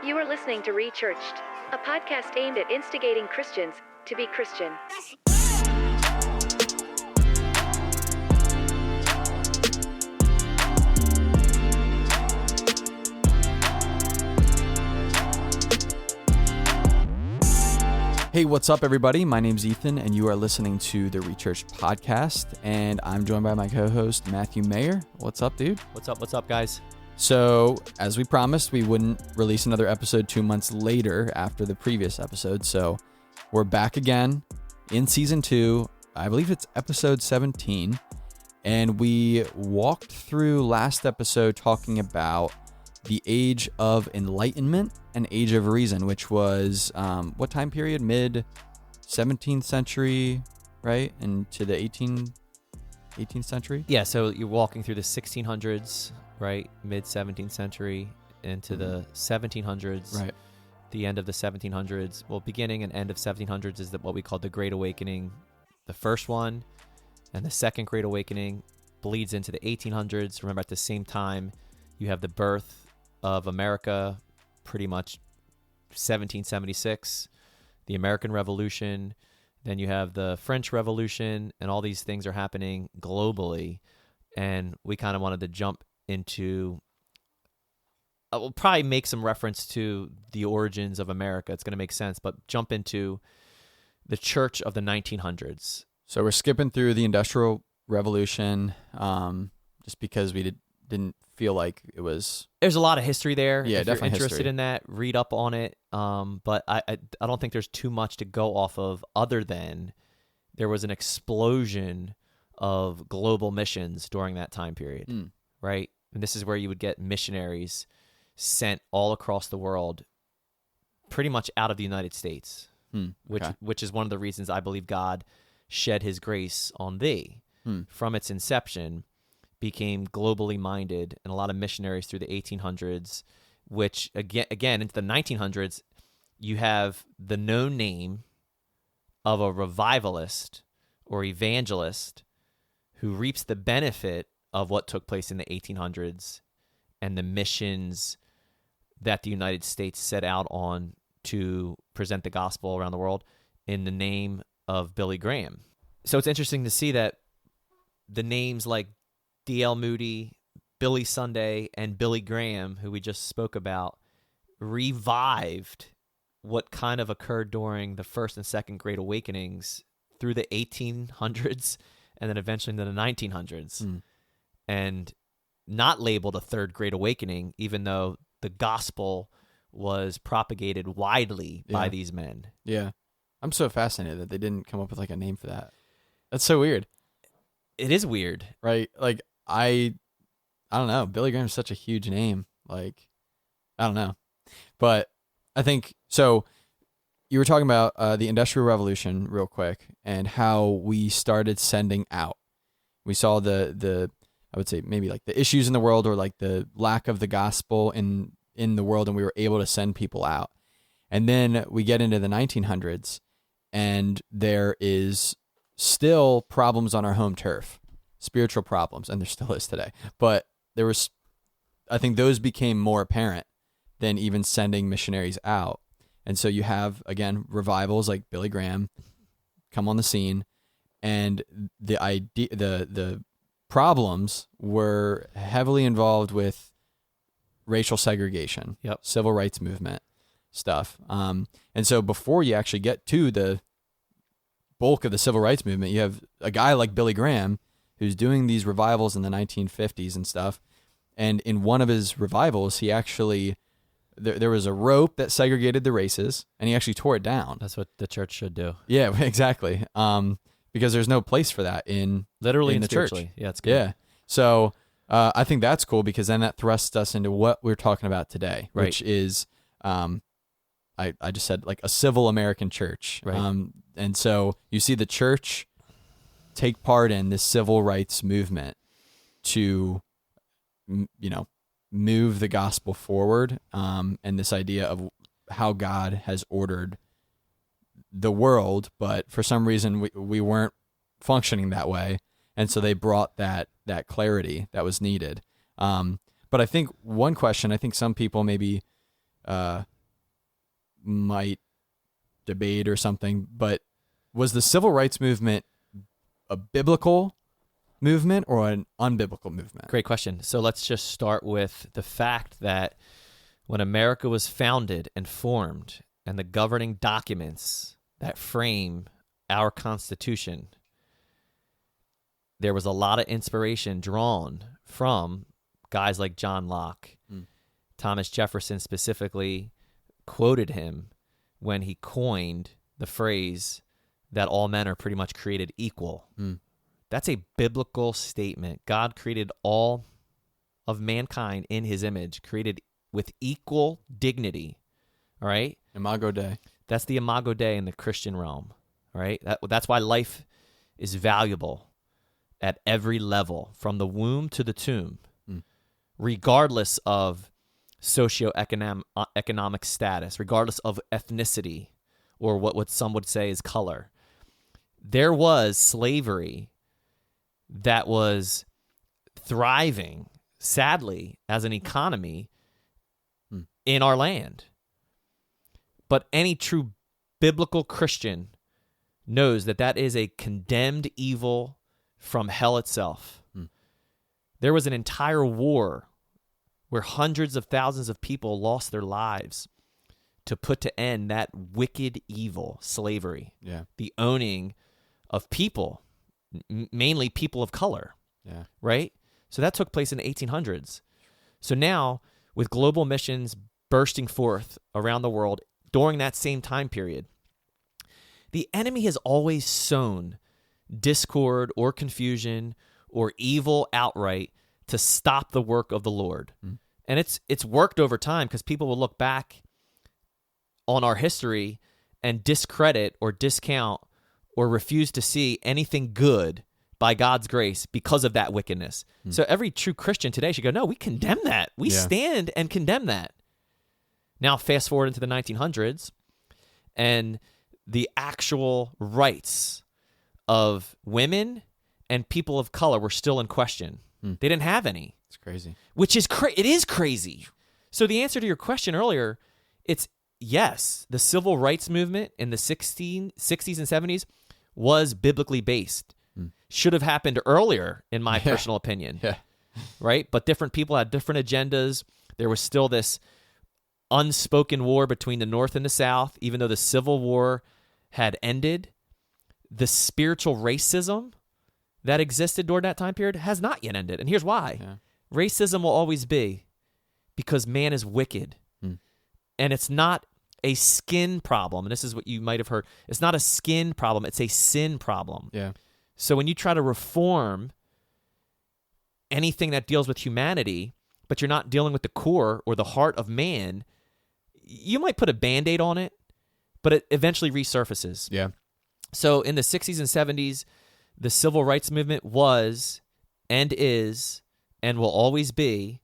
You are listening to Rechurched, a podcast aimed at instigating Christians to be Christian. Hey, what's up, everybody? My name's Ethan, and you are listening to the Rechurched podcast, and I'm joined by my co-host, Matthew Maher. What's up, dude? What's up, guys? So, as we promised, we wouldn't release another episode 2 months later after the previous episode, so we're back again in Season 2. I believe it's Episode 17, and we walked through last episode talking about the Age of Enlightenment and Age of Reason, which was, what time period? Mid-17th century, right? Into the 18th century? Yeah, so you're walking through the 1600s, right? Mid-17th century into the 1700s. Right. The end of the 1700s. Well, beginning and end of 1700s is what we call the Great Awakening. The first one and the Second Great Awakening bleeds into the 1800s. Remember, at the same time, you have the birth of America, pretty much 1776, the American Revolution, then you have the French Revolution, and all these things are happening globally. And we kind of wanted to jump into, we'll probably make some reference to the origins of America. It's going to make sense, but jump into the church of the 1900s. So we're skipping through the Industrial Revolution, just because we didn't feel like it was... There's a lot of history there. Yeah, if definitely you're interested history. in that, read up on it. But I don't think there's too much to go off of other than there was an explosion of global missions during that time period, right? And this is where you would get missionaries sent all across the world, pretty much out of the United States, which is one of the reasons I believe God shed his grace on thee. From its inception, became globally minded, and a lot of missionaries through the 1800s, which again into the 1900s, you have the known name of a revivalist or evangelist who reaps the benefit of what took place in the 1800s and the missions that the United States set out on to present the gospel around the world in the name of Billy Graham. So it's interesting to see that the names like D.L. Moody, Billy Sunday, and Billy Graham, who we just spoke about, revived what kind of occurred during the First and Second Great Awakenings through the 1800s and then eventually into the 1900s. And not labeled a Third Great Awakening, even though the gospel was propagated widely by these men. Yeah. I'm so fascinated that they didn't come up with like a name for that. That's so weird. It is weird. Right? Like, I don't know. Billy Graham's such a huge name. Like, I don't know. But I think, so you were talking about the Industrial Revolution real quick and how we started sending out. We saw the I would say maybe like the issues in the world or like the lack of the gospel in the world, and we were able to send people out. And then we get into the 1900s and there is still problems on our home turf, spiritual problems, and there still is today. But I think those became more apparent than even sending missionaries out. And so you have, again, revivals like Billy Graham come on the scene, and the problems were heavily involved with racial segregation, civil rights movement stuff. And so before you actually get to the bulk of the civil rights movement, you have a guy like Billy Graham who's doing these revivals in the 1950s and stuff. And in one of his revivals, he actually, there was a rope that segregated the races, and he actually tore it down. That's what the church should do. Yeah, exactly. Because there's no place for that in the church. Yeah, it's good. Yeah. So I think that's cool, because then that thrusts us into what we're talking about today, Right. which is, I just said like a civil American church. Right. And so you see the church take part in this civil rights movement to, move the gospel forward, and this idea of how God has ordered the world, but for some reason we weren't functioning that way, and so they brought that clarity that was needed. But I think one question, I think some people maybe might debate or something, but was the civil rights movement a biblical movement or an unbiblical movement? Great question. So let's just start with the fact that when America was founded and formed, and the governing documents that frame our Constitution, there was a lot of inspiration drawn from guys like John Locke. Thomas Jefferson specifically quoted him when he coined the phrase that all men are pretty much created equal. That's a biblical statement. God created all of mankind in his image, created with equal dignity. All right? Imago Dei. That's the Imago Dei in the Christian realm. All right? That's why life is valuable at every level, from the womb to the tomb, regardless of socioeconomic status, regardless of ethnicity, or what some would say is color. There was slavery that was thriving, sadly, as an economy in our land. But any true biblical Christian knows that that is a condemned evil from hell itself. There was an entire war where hundreds of thousands of people lost their lives to put to end that wicked evil, slavery. Yeah. The owning of people, mainly people of color. Yeah. Right? So that took place in the 1800s. So now, with global missions bursting forth around the world during that same time period, the enemy has always sown discord or confusion or evil outright to stop the work of the Lord. And it's worked over time, because people will look back on our history and discredit or discount or refuse to see anything good by God's grace because of that wickedness. So every true Christian today should go, no, we condemn that. We stand and condemn that. Now, fast forward into the 1900s, and the actual rights of women and people of color were still in question. They didn't have any. It's crazy. Which is it is crazy. So the answer to your question earlier, it's yes, the civil rights movement in the 60s and 70s was biblically based. Should have happened earlier, in my personal opinion. Yeah. Right? But different people had different agendas. There was still this unspoken war between the North and the South, even though the Civil War had ended. The spiritual racism that existed during that time period has not yet ended. And here's why. Yeah. Racism will always be, because man is wicked. And it's not a skin problem. And this is what you might have heard. It's not a skin problem. It's a sin problem. Yeah. So when you try to reform anything that deals with humanity, but you're not dealing with the core or the heart of man, you might put a Band-Aid on it, but it eventually resurfaces. Yeah. So in the 60s and 70s, the civil rights movement was and is and will always be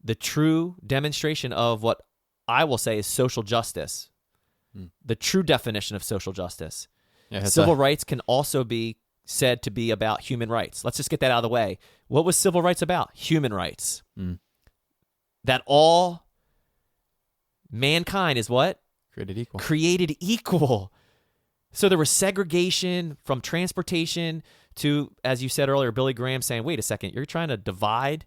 the true demonstration of what I will say is social justice, the true definition of social justice. Yeah, Civil rights can also be said to be about human rights. Let's just get that out of the way. What was civil rights about? Human rights. That all mankind is what? Created equal. Created equal. So there was segregation from transportation to, as you said earlier, Billy Graham saying, wait a second, you're trying to divide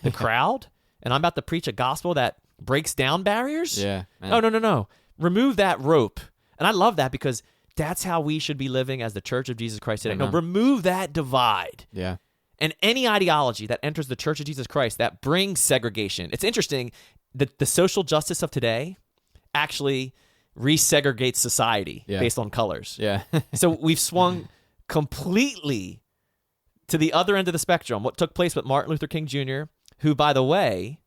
the crowd? And I'm about to preach a gospel that breaks down barriers? Yeah. Man. No. Remove that rope. And I love that, because that's how we should be living as the Church of Jesus Christ today. No, remove that divide. Yeah. And any ideology that enters the Church of Jesus Christ that brings segregation. It's interesting that the social justice of today actually resegregates society based on colors. Yeah. So we've swung completely to the other end of the spectrum. What took place with Martin Luther King Jr., who, by the way,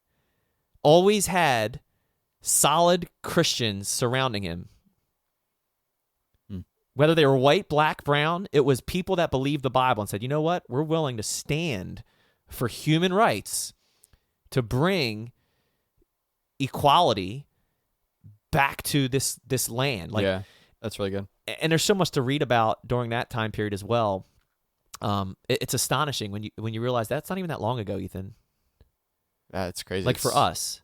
always had solid Christians surrounding him. Whether they were white, black, brown, it was people that believed the Bible and said, you know what? We're willing to stand for human rights to bring equality back to this land. Yeah, that's really good. And there's so much to read about during that time period as well. It's astonishing when you realize that's not even that long ago, Ethan. Yeah, it's crazy. Like for us.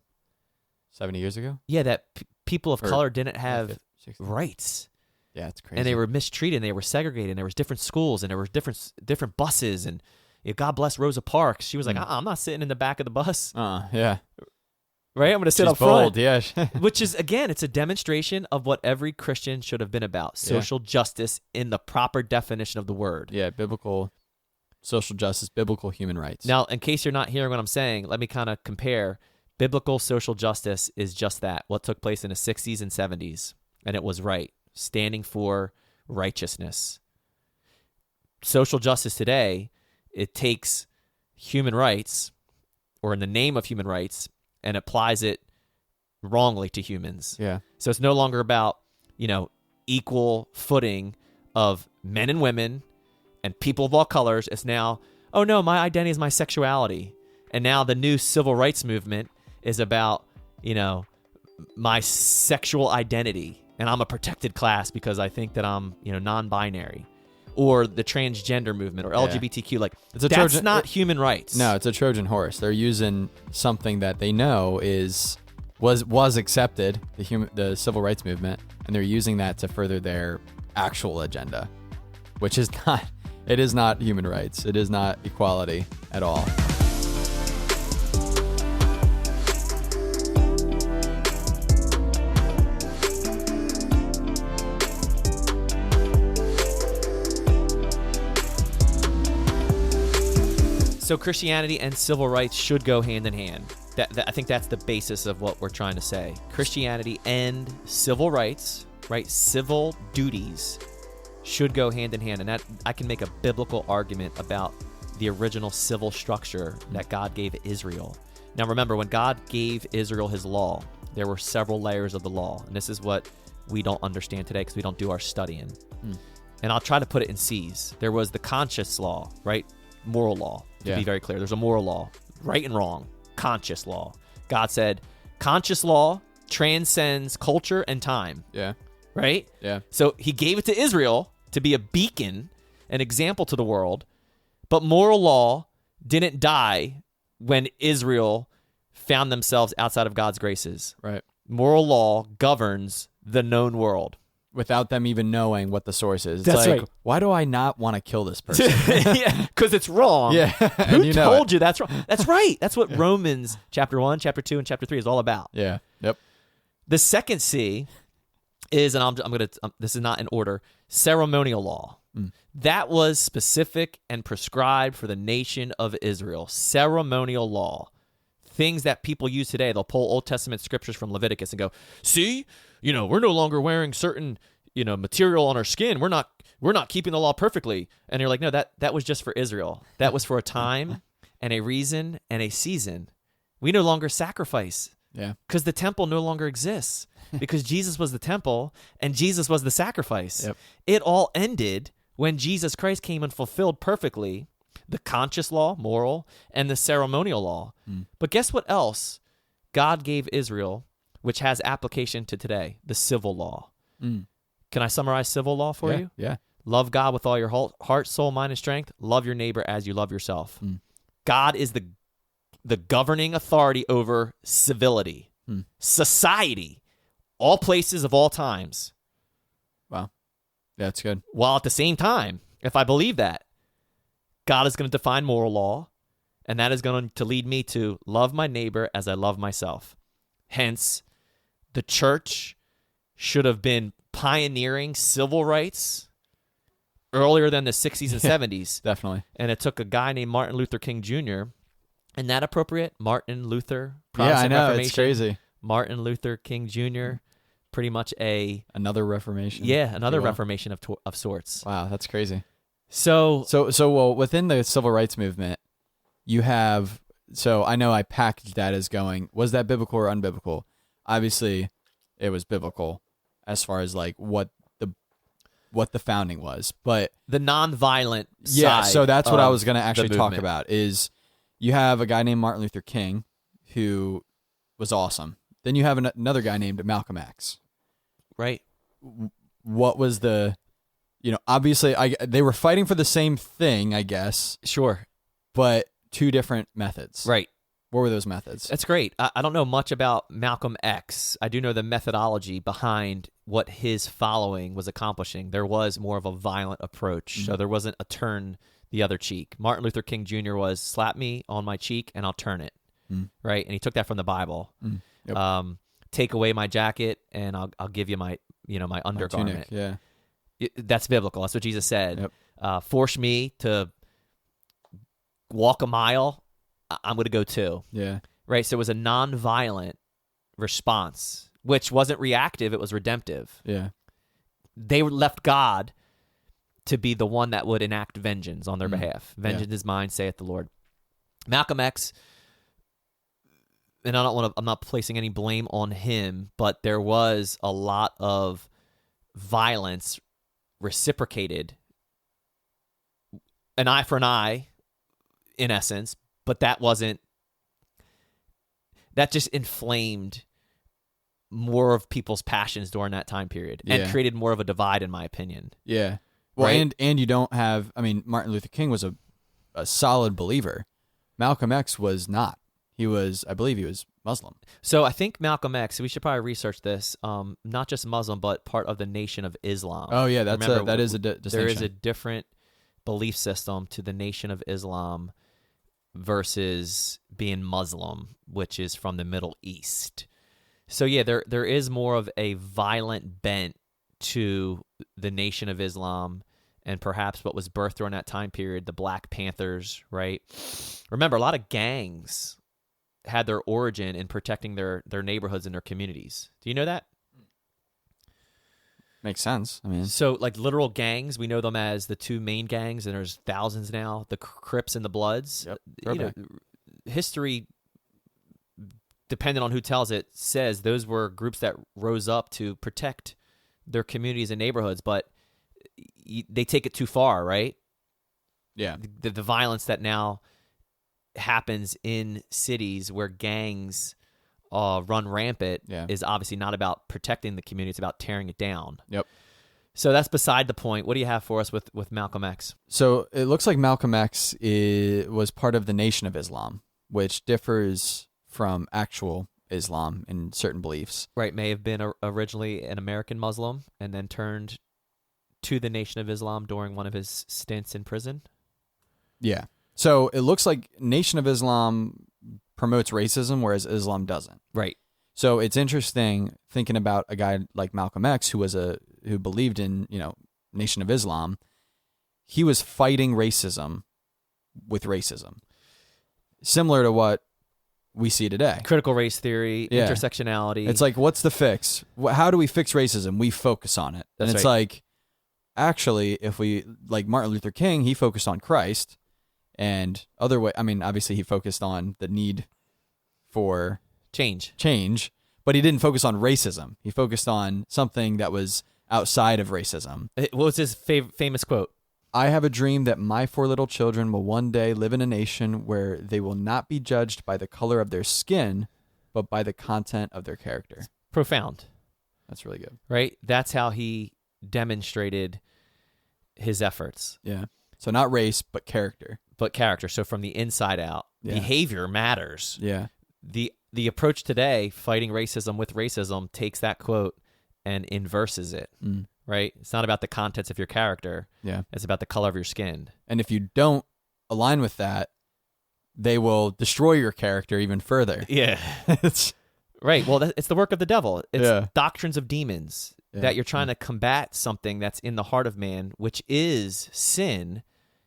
70 years ago? Yeah, that people of color didn't have 60. rights. Yeah, it's crazy. And they were mistreated, and they were segregated, and there was different schools, and there were different buses, and God bless Rosa Parks. She was like, I'm not sitting in the back of the bus. Yeah. Right? I'm going to sit She's up front. bold, yeah. Which is, again, it's a demonstration of what every Christian should have been about. Social justice in the proper definition of the word. Yeah, biblical social justice, biblical human rights. Now, in case you're not hearing what I'm saying, let me kind of compare. Biblical social justice is just that, what took place in the 60s and 70s, and it was right, standing for righteousness. Social justice today, it takes human rights, or in the name of human rights, and applies it wrongly to humans. Yeah. So it's no longer about, equal footing of men and women and people of all colors. It's now, oh no, my identity is my sexuality. And now the new civil rights movement is about, my sexual identity. And I'm a protected class because I think that I'm, non-binary. Or the transgender movement or LGBTQ. Like, that's not human rights. No, it's a Trojan horse. They're using something that they know was accepted, the civil rights movement, and they're using that to further their actual agenda, which is not. It is not human rights. It is not equality at all. So Christianity and civil rights should go hand in hand. I think that's the basis of what we're trying to say. Christianity and civil rights, right? Civil duties should go hand in hand. And that I can make a biblical argument about the original civil structure that God gave Israel. Now remember, when God gave Israel his law, there were several layers of the law. And this is what we don't understand today because we don't do our studying. And I'll try to put it in C's. There was the conscious law, right? Moral law, to be very clear. There's a moral law, right and wrong, conscious law. God said, conscious law transcends culture and time. Yeah. Right? Yeah. So he gave it to Israel to be a beacon, an example to the world, but moral law didn't die when Israel found themselves outside of God's graces. Right. Moral law governs the known world. Without them even knowing what the source is. It's That's like, right. Why do I not want to kill this person? Yeah, because it's wrong. Yeah. Who told you that's wrong? That's right. That's what Romans chapter 1, chapter 2, and chapter 3 is all about. Yeah. Yep. The second C is, and I'm going to, this is not in order, ceremonial law. That was specific and prescribed for the nation of Israel. Ceremonial law. Things that people use today. They'll pull Old Testament scriptures from Leviticus and go, see, we're no longer wearing certain, material on our skin. We're not keeping the law perfectly. And you're like, no, that was just for Israel. That was for a time and a reason and a season. We no longer sacrifice. Yeah. Because the temple no longer exists. Because Jesus was the temple and Jesus was the sacrifice. Yep. It all ended when Jesus Christ came and fulfilled perfectly the conscious law, moral, and the ceremonial law. But guess what else God gave Israel, which has application to today? The civil law. Can I summarize civil law for you? Yeah. Love God with all your heart, soul, mind, and strength. Love your neighbor as you love yourself. God is the governing authority over civility, society, all places of all times. Wow. That's good. While at the same time, if I believe that, God is going to define moral law, and that is going to lead me to love my neighbor as I love myself. Hence, the church should have been pioneering civil rights earlier than the 60s and 70s. Definitely. And it took a guy named Martin Luther King Jr. Isn't that appropriate? Martin Luther, Yeah, I Protestant know. Reformation. It's crazy. Martin Luther King Jr., pretty much another Reformation. Yeah, another Reformation of sorts. Wow, that's crazy. So well, within the civil rights movement, you have, so I know I packaged that as going, was that biblical or unbiblical? Obviously, it was biblical as far as like what the founding was, but the nonviolent yeah, side so that's what I was going to the actually talk movement. about is you have a guy named Martin Luther King who was awesome. Then you have another guy named Malcolm X. Right. What was the, obviously they were fighting for the same thing, I guess. Sure. But two different methods. Right. What were those methods? That's great. I don't know much about Malcolm X. I do know the methodology behind what his following was accomplishing. There was more of a violent approach, so there wasn't a turn the other cheek. Martin Luther King Jr. was slap me on my cheek and I'll turn it, right? And he took that from the Bible. Yep. Take away my jacket and I'll give you my undergarment. Yeah. That's biblical. That's what Jesus said. Yep. Force me to walk a mile, I'm going to go 2. Yeah. Right? So it was a non-violent response, which wasn't reactive, it was redemptive. Yeah. They left God to be the one that would enact vengeance on their behalf. Vengeance is mine, saith the Lord. Malcolm X, and I'm not placing any blame on him, but there was a lot of violence reciprocated, an eye for an eye, in essence, but that just inflamed more of people's passions during that time period and created more of a divide, in my opinion. Yeah. Well, right? and you don't have, Martin Luther King was a solid believer. Malcolm X was not. I believe he was Muslim. So I think Malcolm X, we should probably research this, not just Muslim, but part of the Nation of Islam. Oh, yeah, that is a distinction. There is a different belief system to the Nation of Islam versus being Muslim, which is from the Middle East. So yeah, there is more of a violent bent to the Nation of Islam and perhaps what was birthed during that time period, the Black Panthers, right? Remember, a lot of gangs had their origin in protecting their neighborhoods and their communities. Do you know that? Makes sense. So like literal gangs, we know them as the 2 main gangs, and there's thousands now, the Crips and the Bloods. Yep. History, depending on who tells it, says those were groups that rose up to protect their communities and neighborhoods, but they take it too far, right? Yeah. The violence that now happens in cities where gangs run rampant is obviously not about protecting the community. It's about tearing it down. Yep. So that's beside the point. What do you have for us with Malcolm X? So it looks like Malcolm X was part of the Nation of Islam, which differs from actual Islam in certain beliefs. Right. May have been originally an American Muslim and then turned to the Nation of Islam during one of his stints in prison. Yeah. So it looks like Nation of Islam promotes racism, whereas Islam doesn't. Right. So it's interesting thinking about a guy like Malcolm X, who believed in, Nation of Islam. He was fighting racism with racism, similar to what we see today. Critical race theory, intersectionality. It's like, what's the fix? How do we fix racism? We focus on it. And it's like, actually, if we, like Martin Luther King, he focused on Christ. And obviously he focused on the need for change, but he didn't focus on racism. He focused on something that was outside of racism. What was his famous quote? I have a dream that my 4 little children will one day live in a nation where they will not be judged by the color of their skin, but by the content of their character. It's profound. That's really good. Right? That's how he demonstrated his efforts. Yeah. So not race, but character. So from the inside out, behavior matters. Yeah. The approach today, fighting racism with racism, takes that quote and inverses it. Right? It's not about the contents of your character. Yeah. It's about the color of your skin. And if you don't align with that, they will destroy your character even further. Yeah. Right. Well, it's the work of the devil. It's doctrines of demons that you're trying to combat something that's in the heart of man, which is sin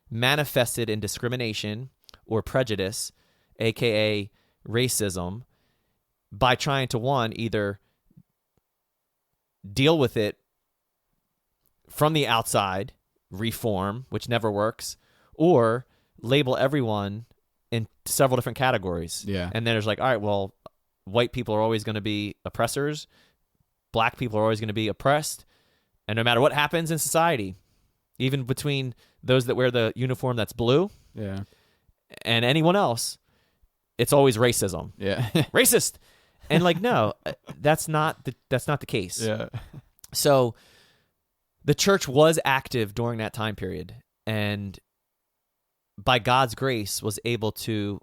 manifested in discrimination or prejudice, aka racism, by trying to either deal with it from the outside, reform, which never works, or label everyone in several different categories. Yeah. And then there's like, all right, well, white people are always going to be oppressors, black people are always going to be oppressed, and no matter what happens in society, even between those that wear the uniform that's blue and anyone else, it's always racism. Yeah. Racist. And like, no, that's not the case. Yeah. So the church was active during that time period, and by God's grace was able to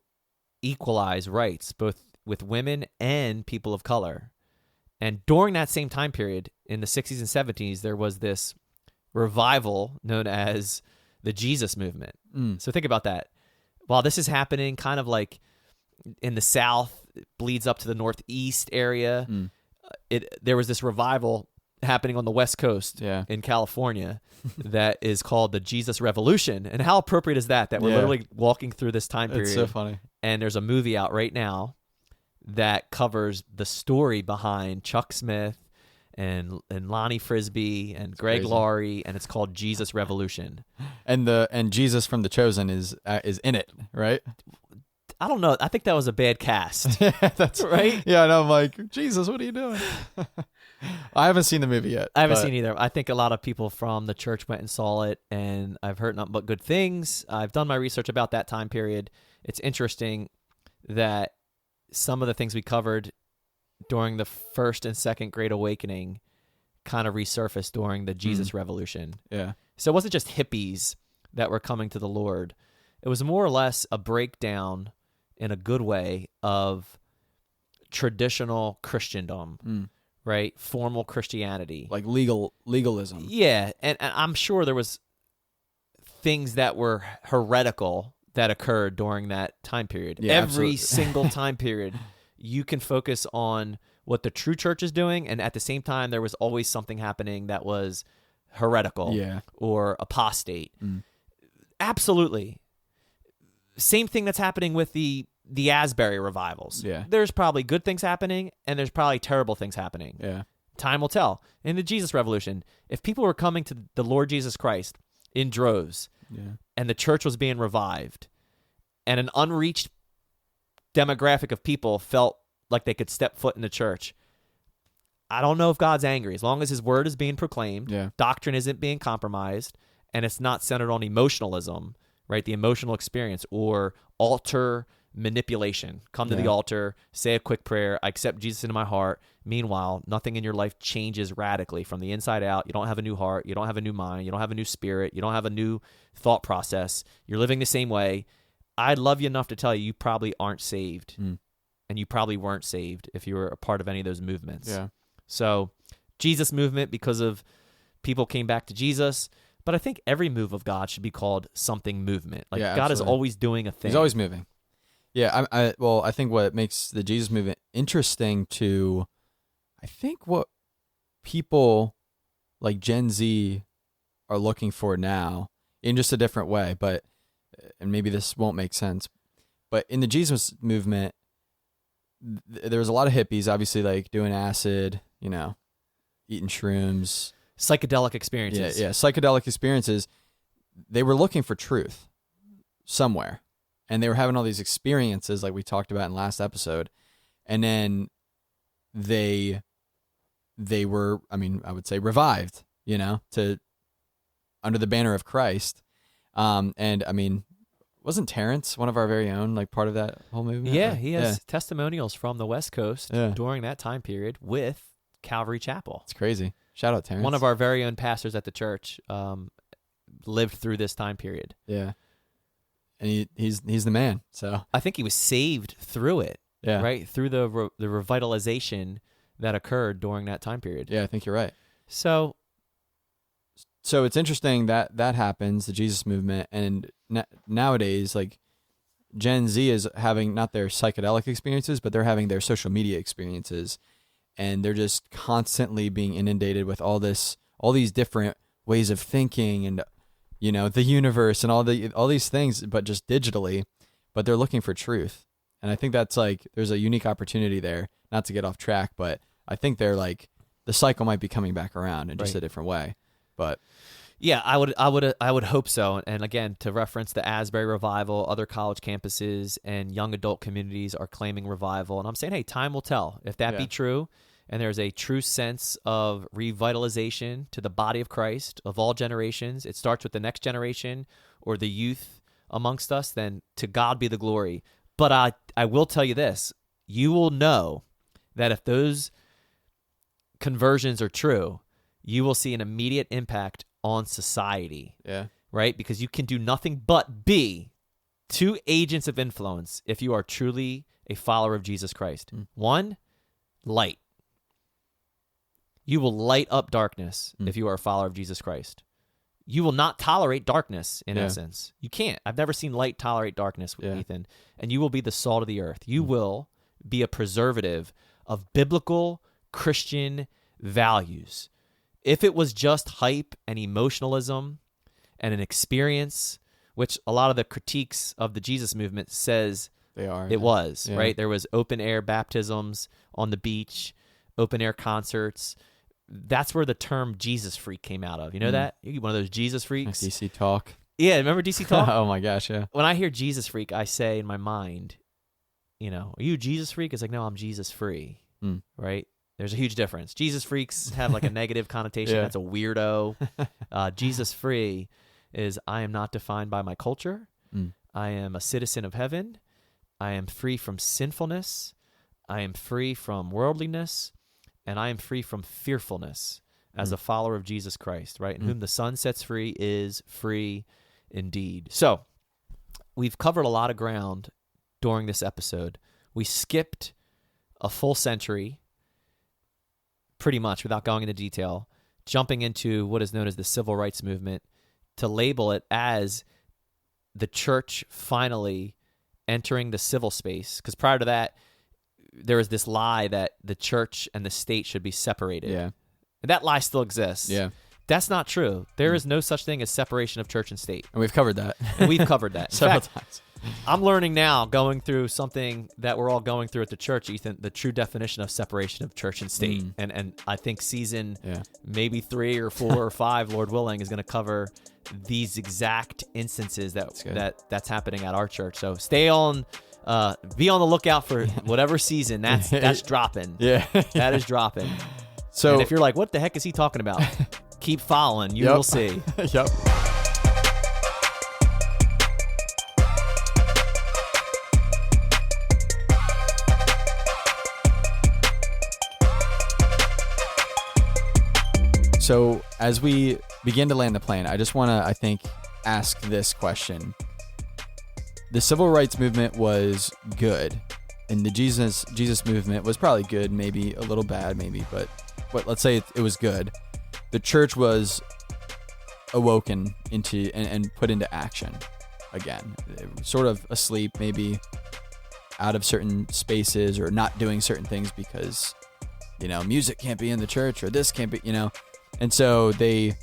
equalize rights, both with women and people of color. And during that same time period, in the 60s and 70s, there was this revival known as the Jesus movement. So think about that. While this is happening kind of like in the South, it bleeds up to the Northeast area, there was this revival happening on the West Coast in California that is called the Jesus Revolution. And how appropriate is that we're literally walking through this time period. It's so funny. And there's a movie out right now that covers the story behind Chuck Smith and Lonnie Frisbee and Greg Laurie, and it's called Jesus Revolution. And Jesus from The Chosen is in it, right? I don't know. I think that was a bad cast. That's right. Yeah, and I'm like, Jesus, what are you doing? I haven't seen the movie yet. I haven't seen either. I think a lot of people from the church went and saw it, and I've heard nothing but good things. I've done my research about that time period. It's interesting that some of the things we covered during the first and second Great Awakening kind of resurfaced during the Jesus Revolution. Yeah. So it wasn't just hippies that were coming to the Lord. It was more or less a breakdown in a good way of traditional Christendom, right? Formal Christianity. Like legalism. Yeah. And I'm sure there was things that were heretical that occurred during that time period. Yeah, Every absolutely. single time period, you can focus on what the true church is doing, and at the same time, there was always something happening that was heretical or apostate. Absolutely. Same thing that's happening with the Asbury revivals. Yeah. There's probably good things happening, and there's probably terrible things happening. Yeah. Time will tell. In the Jesus Revolution, if people were coming to the Lord Jesus Christ in droves, and the church was being revived, and an unreached demographic of people felt like they could step foot in the church, I don't know if God's angry. As long as his word is being proclaimed, doctrine isn't being compromised, and it's not centered on emotionalism, right? The emotional experience or altar manipulation. Come to the altar, say a quick prayer, I accept Jesus into my heart. Meanwhile, nothing in your life changes radically from the inside out. You don't have a new heart. You don't have a new mind. You don't have a new spirit. You don't have a new thought process. You're living the same way. I'd love you enough to tell you probably aren't saved. And you probably weren't saved if you were a part of any of those movements. Yeah. So Jesus movement because of people came back to Jesus. But I think every move of God should be called something movement. Like God is always doing a thing. He's always moving. Yeah, I think what makes the Jesus movement interesting to, I think what people like Gen Z are looking for now in just a different way, but, and maybe this won't make sense, but in the Jesus movement, there was a lot of hippies, obviously, like doing acid, eating shrooms. Psychedelic experiences. Yeah, psychedelic experiences. They were looking for truth somewhere. And they were having all these experiences like we talked about in last episode. And then they were, I would say revived, to under the banner of Christ. Wasn't Terrence one of our very own, like part of that whole movement? Yeah, he has testimonials from the West Coast during that time period with Calvary Chapel. It's crazy. Shout out Terrence. One of our very own pastors at the church lived through this time period. Yeah. And he's the man. So I think he was saved through it. Yeah. Right? Through the revitalization that occurred during that time period. Yeah, I think you're right. So it's interesting that happens, the Jesus movement, and nowadays, like Gen Z is having not their psychedelic experiences, but they're having their social media experiences, and they're just constantly being inundated with all these different ways of thinking and the universe and all these things, but just digitally. But they're looking for truth, and I think that's like there's a unique opportunity there. Not to get off track, but I think they're like the cycle might be coming back around in just a different way. But yeah, I would hope so. And again, to reference the Asbury revival, other college campuses and young adult communities are claiming revival. And I'm saying, hey, time will tell if that be true. And there's a true sense of revitalization to the body of Christ of all generations. It starts with the next generation or the youth amongst us. Then to God be the glory. But I will tell you this: you will know that if those conversions are true, you will see an immediate impact on society. Yeah. Right? Because you can do nothing but be two agents of influence if you are truly a follower of Jesus Christ. One, light. You will light up darkness if you are a follower of Jesus Christ. You will not tolerate darkness, in essence. You can't. I've never seen light tolerate darkness, Ethan. And you will be the salt of the earth. You will be a preservative of biblical Christian values. If it was just hype and emotionalism and an experience, which a lot of the critiques of the Jesus movement says it was, right? There was open air baptisms on the beach, open air concerts. That's where the term Jesus freak came out of. You know that? You're one of those Jesus freaks. DC Talk. Yeah, remember DC Talk? Oh my gosh, yeah. When I hear Jesus freak, I say in my mind, are you a Jesus freak? It's like, no, I'm Jesus free, right? There's a huge difference. Jesus freaks have like a negative connotation. That's a weirdo. Jesus free is I am not defined by my culture. I am a citizen of heaven. I am free from sinfulness. I am free from worldliness. And I am free from fearfulness as a follower of Jesus Christ, right? And whom the Son sets free is free indeed. So we've covered a lot of ground during this episode. We skipped a full century, pretty much, without going into detail, jumping into what is known as the civil rights movement to label it as the church finally entering the civil space. Because prior to that, there was this lie that the church and the state should be separated. Yeah. And that lie still exists. Yeah. That's not true. There is no such thing as separation of church and state. And we've covered that. And we've covered that. Several fact, times. I'm learning now, going through something that we're all going through at the church, Ethan, the true definition of separation of church and state. And I think season maybe 3 or 4 or 5, Lord willing, is going to cover these exact instances that's happening at our church. So stay on. Be on the lookout for whatever season that's dropping. Yeah. That is dropping. So and if you're like, what the heck is he talking about? Keep following. You will see. Yep. So as we begin to land the plane, I just want to, I think, ask this question. The civil rights movement was good, and the Jesus movement was probably good, maybe a little bad, maybe, but let's say it was good. The church was awoken into and put into action again. It was sort of asleep, maybe out of certain spaces or not doing certain things because, music can't be in the church or this can't be, And so they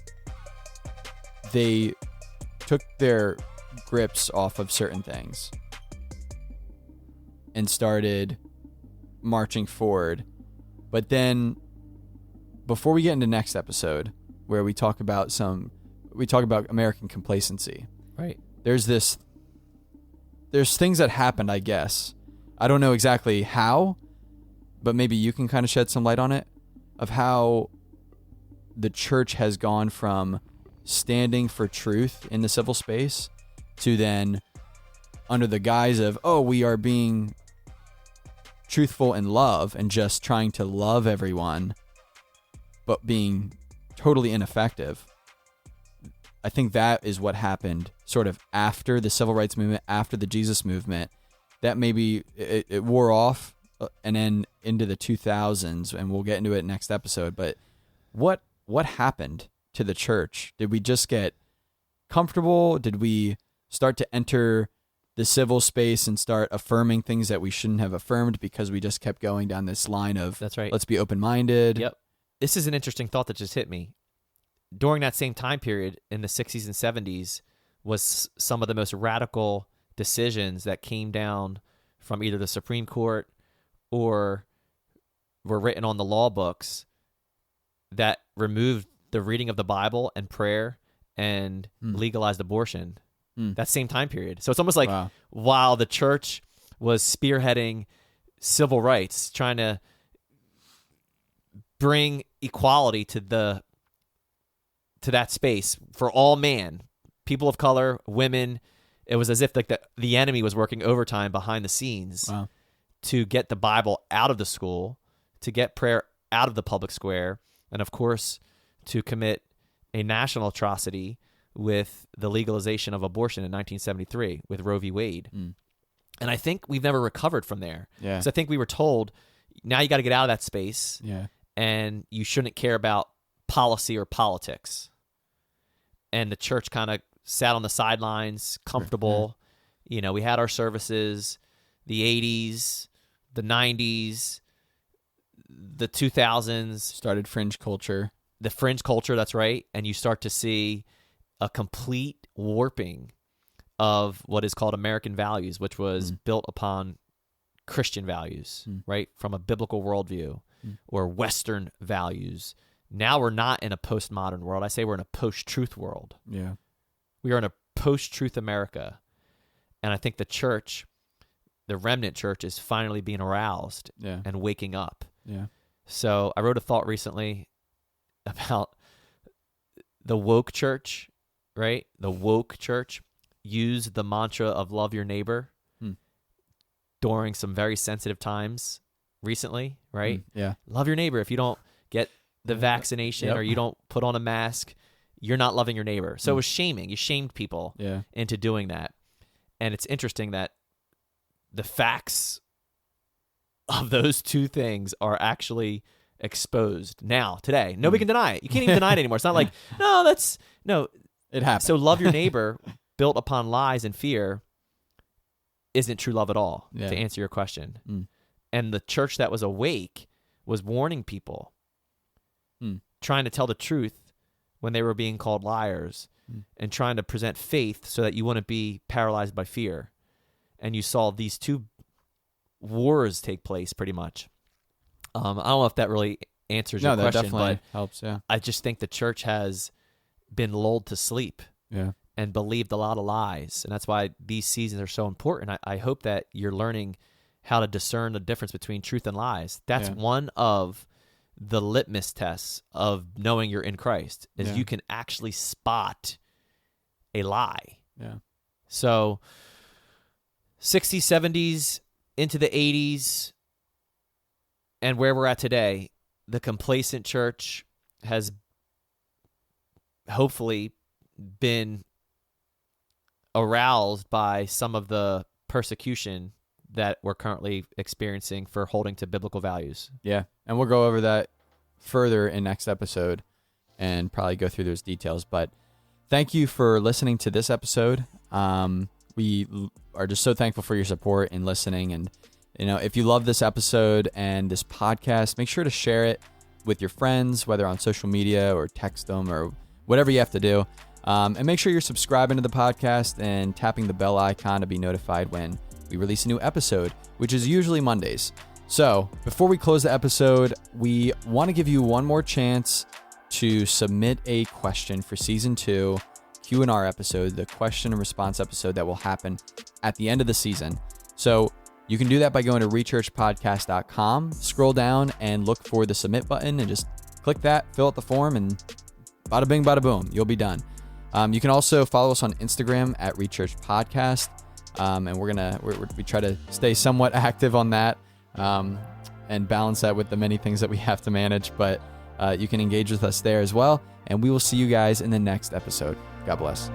took their grips off of certain things and started marching forward. But then before we get into next episode where we talk about American complacency. Right. There's things that happened, I guess. I don't know exactly how, but maybe you can kind of shed some light on it, of how the church has gone from standing for truth in the civil space to then, under the guise of, we are being truthful in love and just trying to love everyone, but being totally ineffective. I think that is what happened sort of after the civil rights movement, after the Jesus movement, that maybe it wore off and then into the 2000s, and we'll get into it next episode. But what happened to the church? Did we just get comfortable? Did we start to enter the civil space and start affirming things that we shouldn't have affirmed because we just kept going down this line of, that's right, let's be open-minded? Yep. This is an interesting thought that just hit me. During that same time period in the 60s and 70s was some of the most radical decisions that came down from either the Supreme Court or were written on the law books that removed the reading of the Bible and prayer and legalized abortion. That same time period. So it's almost like while the church was spearheading civil rights, trying to bring equality to that space for all man, people of color, women, it was as if like the enemy was working overtime behind the scenes to get the Bible out of the school, to get prayer out of the public square, and of course to commit a national atrocity with the legalization of abortion in 1973 with Roe v. Wade. And I think we've never recovered from there. Yeah. So I think we were told, now you got to get out of that space, Yeah. and you shouldn't care about policy or politics. And the church kind of sat on the sidelines, comfortable. You know, we had our services, the 80s, the 90s, the 2000s. Started fringe culture. The fringe culture, that's right. And you start to see a complete warping of what is called American values, which was built upon Christian values, right? From a biblical worldview or Western values. Now we're not in a postmodern world. I say we're in a post-truth world. Yeah. We are in a post-truth America. And I think the church, the remnant church, is finally being aroused and waking up. Yeah. So I wrote a thought recently about the woke church, right? The woke church used the mantra of love your neighbor during some very sensitive times recently, right? Yeah. Love your neighbor. If you don't get the vaccination or you don't put on a mask, you're not loving your neighbor. So it was shaming. You shamed people into doing that. And it's interesting that the facts of those two things are actually exposed now, today. Nobody can deny it. You can't even deny it anymore. It's not like, it happened. So love your neighbor built upon lies and fear isn't true love at all, to answer your question. And the church that was awake was warning people, trying to tell the truth when they were being called liars, and trying to present faith so that you wouldn't be paralyzed by fear. And you saw these two wars take place pretty much. I don't know if that really answers your question, that definitely but helps. Yeah. I just think the church has been lulled to sleep and believed a lot of lies. And that's why these seasons are so important. I hope that you're learning how to discern the difference between truth and lies. That's one of the litmus tests of knowing you're in Christ, is you can actually spot a lie. Yeah. So 60s, 70s, into the 80s, and where we're at today, the complacent church has hopefully been aroused by some of the persecution that we're currently experiencing for holding to biblical values. Yeah. And we'll go over that further in next episode and probably go through those details. But thank you for listening to this episode. We are just so thankful for your support in listening. And, you know, if you love this episode and this podcast, make sure to share it with your friends, whether on social media or text them or whatever you have to do. And make sure you're subscribing to the podcast and tapping the bell icon to be notified when we release a new episode, which is usually Mondays. So before we close the episode, we want to give you one more chance to submit a question for season 2 Q&R episode, the question and response episode that will happen at the end of the season. So you can do that by going to rechurchpodcast.com, scroll down and look for the submit button and just click that, fill out the form, and bada bing, bada boom, you'll be done. You can also follow us on Instagram at rechurchpodcast. And we try to stay somewhat active on that and balance that with the many things that we have to manage. But you can engage with us there as well. And we will see you guys in the next episode. God bless.